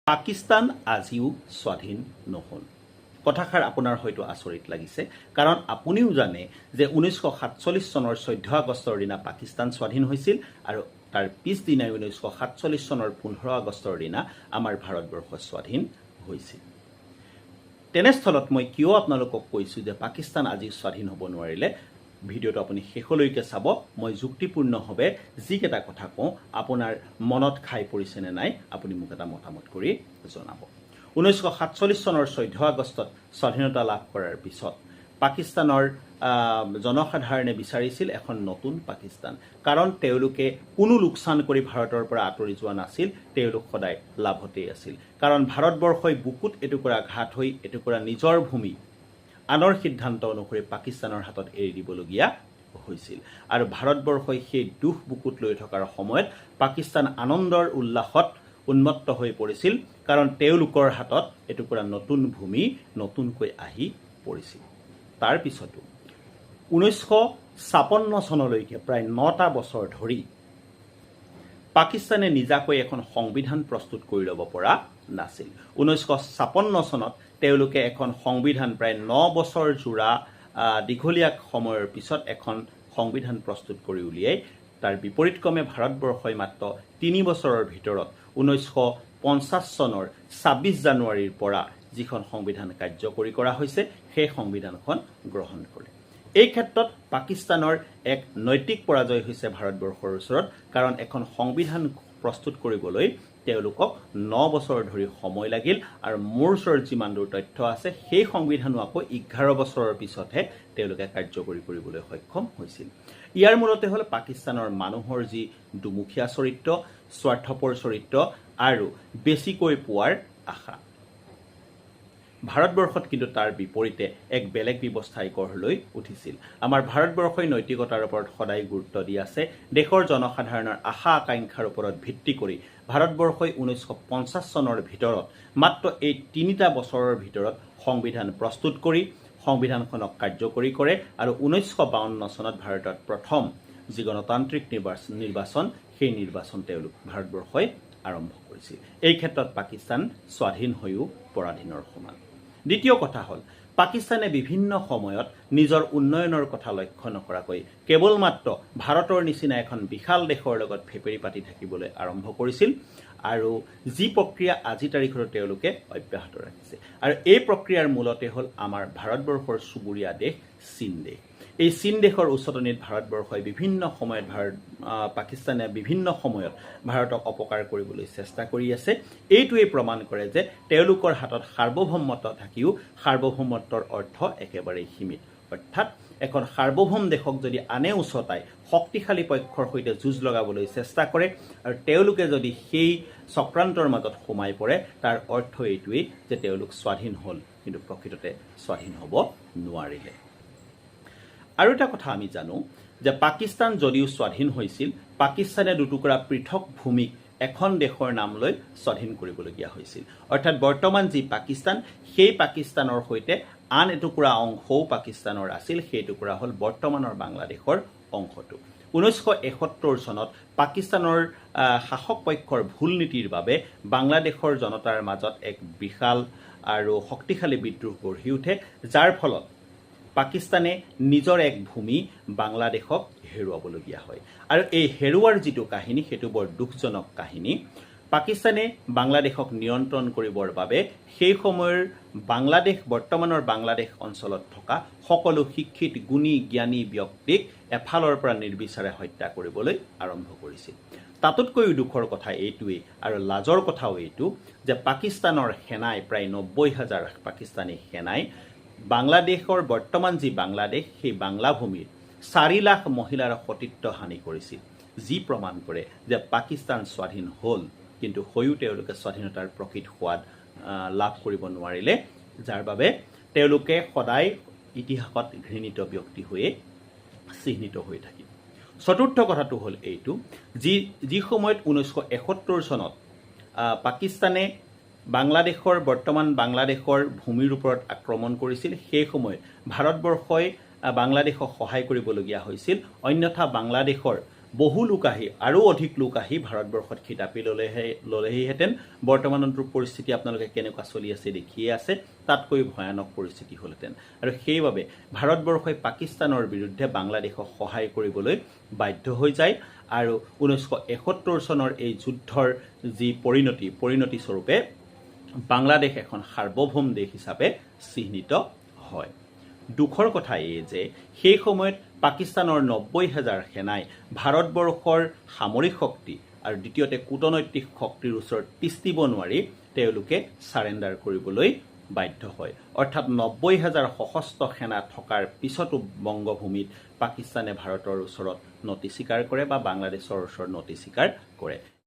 পাকিস্তান আজিও স্বাধীন নহ'ল। কথাষাৰ আপোনাৰ হয়তো আচৰিত লাগিছে, কাৰণ আপুনিও জানে যে 1947 চনৰ 14 আগষ্টৰ দিনা পাকিস্তান স্বাধীন হৈছিল আৰু তাৰ পিছদিনাই 1947 চনৰ 15 আগষ্টৰ দিনা আমাৰ ভাৰতবৰ্ষ স্বাধীন হৈছিল। তেনেস্থলত মই কিয় আপোনালোকক কৈছোঁ যে পাকিস্তান আজি স্বাধীন হ'ব নোৱাৰিলে, ভিডিঅ'টো আপুনি শেষলৈকে চাব। মই যুক্তিপূৰ্ণভাৱে যিকেইটা কথা কওঁ আপোনাৰ মনত খাই পৰিছে নে নাই আপুনি মোক এটা মতামত কৰি জনাব। 1947 চনৰ 14 আগষ্টত স্বাধীনতা লাভ কৰাৰ পিছত পাকিস্তানৰ জনসাধাৰণে বিচাৰিছিল এখন নতুন পাকিস্তান, কাৰণ তেওঁলোকে কোনো লোকচান কৰি ভাৰতৰ পৰা আঁতৰি যোৱা নাছিল, তেওঁলোক সদায় লাভতেই আছিল। কাৰণ ভাৰতবৰ্ষই বুকুত এটুকুৰা ঘাট হৈ এটুকুৰা নিজৰ ভূমি আনৰ সিদ্ধান্ত অনুসৰি পাকিস্তানৰ হাতত এৰি দিবলগীয়া হৈছিল। আৰু ভাৰতবৰ্ষই সেই দুখ বুকুত লৈ থকাৰ সময়ত পাকিস্তান আনন্দৰ উল্লাসত উন্মত্ত হৈ পৰিছিল, কাৰণ তেওঁলোকৰ হাতত এটুকুৰা নতুন ভূমি নতুনকৈ আহি পৰিছিল। তাৰ পিছতো 1956 চনলৈকে প্ৰায় 9টা বছৰ ধৰি পাকিস্তানে নিজাকৈ এখন সংবিধান প্ৰস্তুত কৰি ল'ব পৰা নাছিল। 1956 চনত তেওঁলোকে এখন সংবিধান প্ৰায় 9 বছৰ জোৰা দীঘলীয়া সময়ৰ পিছত এখন সংবিধান প্ৰস্তুত কৰি উলিয়াই তাৰ বিপৰীতক্ৰমে ভাৰতবৰ্ষই মাত্ৰ 3 বছৰৰ ভিতৰত 1950 চনৰ 26 জানুৱাৰীৰ পৰা যিখন সংবিধান কাৰ্যকৰী কৰা হৈছে সেই সংবিধানখন গ্ৰহণ কৰে। এই ক্ষেত্ৰত পাকিস্তানৰ এক নৈতিক পৰাজয় হৈছে ভাৰতবৰ্ষৰ ওচৰত, কাৰণ এখন সংবিধান প্ৰস্তুত কৰিবলৈ তেওঁলোকক 9 বছৰ ধৰি সময় লাগিল, আৰু মোৰ ওচৰত যিমান দূৰ তথ্য আছে সেই সংবিধানো আকৌ 11 বছৰৰ পিছতহে তেওঁলোকে কাৰ্যকৰী কৰিবলৈ সক্ষম হৈছিল। ইয়াৰ মূলতে হ'ল পাকিস্তানৰ মানুহৰ যি দুমুখীয়া চৰিত্ৰ, স্বাৰ্থপৰ চৰিত্ৰ আৰু বেছিকৈ পোৱাৰ আশা। ভাৰতবৰ্ষত কিন্তু তাৰ বিপৰীতে এক বেলেগ ব্যৱস্থাই গঢ় লৈ উঠিছিল। আমাৰ ভাৰতবৰ্ষই নৈতিকতাৰ ওপৰত সদায় গুৰুত্ব দি আছে। দেশৰ জনসাধাৰণৰ আশা আকাংক্ষাৰ ওপৰত ভিত্তি কৰি ভাৰতবৰ্ষই 1950 চনৰ ভিতৰত মাত্ৰ এই 3টা বছৰৰ ভিতৰত সংবিধান প্ৰস্তুত কৰি সংবিধানখনক কাৰ্যকৰী কৰে, আৰু 1952 চনত ভাৰতত প্ৰথম যি গণতান্ত্ৰিক নিৰ্বাচন সেই নিৰ্বাচন ভাৰতবৰ্ষই আৰম্ভ কৰিছিল। এই ক্ষেত্ৰত পাকিস্তান স্বাধীন হৈও পৰাধীনৰ সমান। দ্বিতীয় কথা হ'ল পাকিস্তানে বিভিন্ন সময়ত নিজৰ উন্নয়নৰ কথা লক্ষ্য নকৰাকৈ কেৱল মাত্ৰ ভাৰতৰ নিচিনা এখন বিশাল দেশৰ লগত ফেপেৰি পাতি থাকিবলৈ আৰম্ভ কৰিছিল, আৰু যি প্ৰক্ৰিয়া আজি তাৰিখতো তেওঁলোকে অব্যাহত ৰাখিছে। আৰু এই প্ৰক্ৰিয়াৰ মূলতে হ'ল আমাৰ ভাৰতবৰ্ষৰ চুবুৰীয়া দেশ চীন দেশ। এই চীন দেশৰ উচতনিত ভাৰতবৰ্ষই বিভিন্ন সময়ত পাকিস্তানে বিভিন্ন সময়ত ভাৰতক অপকাৰ কৰিবলৈ চেষ্টা কৰি আছে। এইটোৱে প্ৰমাণ কৰে যে তেওঁলোকৰ হাতত সাৰ্বভৌমত্ব থাকিও সাৰ্বভৌমত্বৰ অৰ্থ একেবাৰে সীমিত। অৰ্থাৎ এখন সাৰ্বভৌম দেশক যদি আনে উচতাই শক্তিশালী পক্ষৰ সৈতে যুঁজ লগাবলৈ চেষ্টা কৰে আৰু তেওঁলোকে যদি সেই চক্ৰান্তৰ মাজত সোমাই পৰে, তাৰ অৰ্থ এইটোৱেই যে তেওঁলোক স্বাধীন হ'ল, কিন্তু প্ৰকৃততে স্বাধীন হ'ব নোৱাৰিলে। আৰু এটা কথা আমি জানো যে পাকিস্তান যদিও স্বাধীন হৈছিল, পাকিস্তানে দুটুকুৰা পৃথক ভূমিক এখন দেশৰ নাম লৈ স্বাধীন কৰিবলগীয়া হৈছিল। অৰ্থাৎ বৰ্তমান যি পাকিস্তান, সেই পাকিস্তানৰ সৈতে আন এটুকুৰা অংশও পাকিস্তানৰ আছিল, সেই টুকুৰা হ'ল বৰ্তমানৰ বাংলাদেশৰ অংশটো। 1971 চনত পাকিস্তানৰ শাসক পক্ষৰ ভুল নীতিৰ বাবে বাংলাদেশৰ জনতাৰ মাজত এক বিশাল আৰু শক্তিশালী বিদ্ৰোহ গঢ়ি উঠে, যাৰ ফলত পাকিস্তানে নিজৰ এক ভূমি বাংলাদেশক হেৰুৱাবলগীয়া হয়। আৰু এই হেৰুৱাৰ যিটো কাহিনী সেইটো বৰ দুখজনক কাহিনী। পাকিস্তানে বাংলাদেশক নিয়ন্ত্ৰণ কৰিবৰ বাবে সেই সময়ৰ বৰ্তমানৰ বাংলাদেশ অঞ্চলত থকা সকলো শিক্ষিত গুণী জ্ঞানী ব্যক্তিক এফালৰ পৰা নিৰ্বিচাৰে হত্যা কৰিবলৈ আৰম্ভ কৰিছিল। তাতোতকৈও দুখৰ কথা এইটোৱেই আৰু লাজৰ কথাও এইটো যে পাকিস্তানৰ সেনাই প্ৰায় 90,000 পাকিস্তানী সেনাই বাংলাদেশৰ বৰ্তমান যি বাংলাদেশ সেই বাংলা ভূমিৰ 4 লাখ মহিলাৰ সতীত্ব হানি কৰিছিল, যি প্ৰমাণ কৰে যে পাকিস্তান স্বাধীন হ'ল, কিন্তু হৈও তেওঁলোকে স্বাধীনতাৰ প্ৰকৃত সোৱাদ লাভ কৰিব নোৱাৰিলে, যাৰ বাবে তেওঁলোকে সদায় ইতিহাসত ঘৃণিত ব্যক্তি হৈয়ে চিহ্নিত হৈ থাকিল। চতুৰ্থ কথাটো হ'ল এইটো, যি সময়ত 1971 চনত পাকিস্তানে বৰ্তমান বাংলাদেশৰ ভূমিৰ ওপৰত আক্ৰমণ কৰিছিল, সেই সময়ত ভাৰতবৰ্ষই বাংলাদেশক সহায় কৰিবলগীয়া হৈছিল। অন্যথা বাংলাদেশৰ বহু লোক আহি আৰু অধিক লোক আহি ভাৰতবৰ্ষত থিতাপি ল'লেহিহেঁতেন বৰ্তমানটোৰ পৰিস্থিতি আপোনালোকে কেনেকুৱা চলি আছে দেখিয়ে আছে, তাতকৈ ভয়ানক পৰিস্থিতি হ'লহেঁতেন। আৰু সেইবাবে ভাৰতবৰ্ষই পাকিস্তানৰ বিৰুদ্ধে বাংলাদেশক সহায় কৰিবলৈ বাধ্য হৈ যায় আৰু 1971 চনৰ এই যুদ্ধৰ যি পৰিণতি স্বৰূপে বাংলাদেশ এখন সাৰ্বভৌম দেশ হিচাপে চিহ্নিত হয়। দুখৰ কথা এই যে সেই সময়ত পাকিস্তানৰ 90,000 সেনাই ভাৰতবৰ্ষৰ সামৰিক শক্তি আৰু দ্বিতীয়তে কূটনৈতিক শক্তিৰ ওচৰত তিষ্ঠিব নোৱাৰি তেওঁলোকে ছাৰেণ্ডাৰ কৰিবলৈ বাধ্য হয়। অৰ্থাৎ 90,000 সশস্ত্ৰ সেনা থকাৰ পিছতো বংগভূমিত পাকিস্তানে ভাৰতৰ ওচৰত নতি স্বীকাৰ কৰে বা বাংলাদেশৰ ওচৰত নতি স্বীকাৰ কৰে।